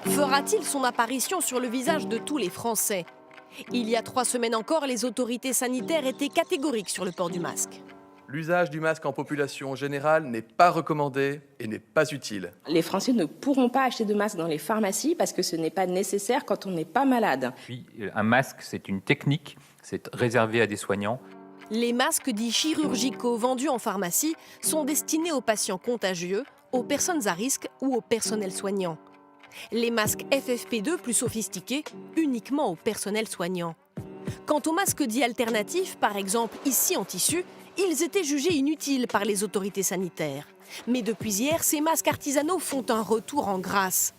Fera-t-il son apparition sur le visage de tous les Français? Il y a 3 semaines encore, les autorités sanitaires étaient catégoriques sur le port du masque. L'usage du masque en population générale n'est pas recommandé et n'est pas utile. Les Français ne pourront pas acheter de masque dans les pharmacies parce que ce n'est pas nécessaire quand on n'est pas malade. Puis, un masque, c'est une technique, c'est réservé à des soignants. Les masques dits chirurgicaux vendus en pharmacie sont destinés aux patients contagieux, aux personnes à risque ou au personnel soignant. Les masques FFP2 plus sophistiqués, uniquement au personnel soignant. Quant aux masques dits alternatifs, par exemple ici en tissu, ils étaient jugés inutiles par les autorités sanitaires. Mais depuis hier, ces masques artisanaux font un retour en grâce.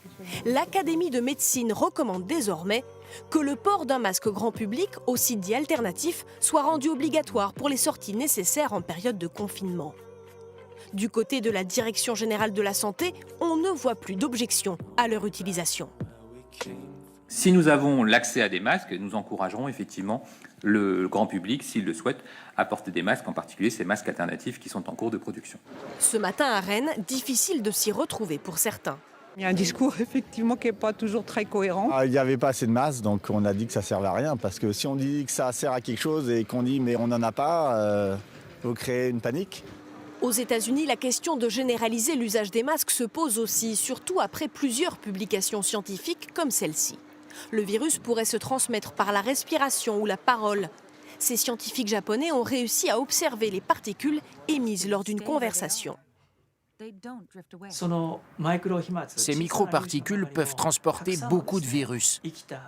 L'Académie de médecine recommande désormais que le port d'un masque grand public, aussi dit alternatif, soit rendu obligatoire pour les sorties nécessaires en période de confinement. Du côté de la Direction générale de la santé, on ne voit plus d'objection à leur utilisation. Si nous avons l'accès à des masques, nous encouragerons effectivement le grand public, s'il le souhaite, à porter des masques, en particulier ces masques alternatifs qui sont en cours de production. Ce matin à Rennes, difficile de s'y retrouver pour certains. Il y a un discours effectivement qui n'est pas toujours très cohérent. Il n'y avait pas assez de masques, donc on a dit que ça ne servait à rien. Parce que si on dit que ça sert à quelque chose et qu'on dit mais on n'en a pas, faut créer une panique. Aux États-Unis, la question de généraliser l'usage des masques se pose aussi, surtout après plusieurs publications scientifiques comme celle-ci. Le virus pourrait se transmettre par la respiration ou la parole. Ces scientifiques japonais ont réussi à observer les particules émises lors d'une conversation. Ces microparticules peuvent transporter beaucoup de virus.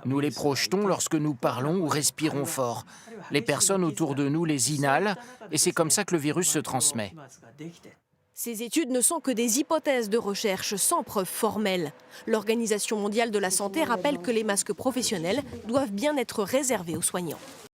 Nous les projetons lorsque nous parlons ou respirons fort. Les personnes autour de nous les inhalent et c'est comme ça que le virus se transmet. Ces études ne sont que des hypothèses de recherche sans preuve formelle. L'Organisation mondiale de la santé rappelle que les masques professionnels doivent bien être réservés aux soignants.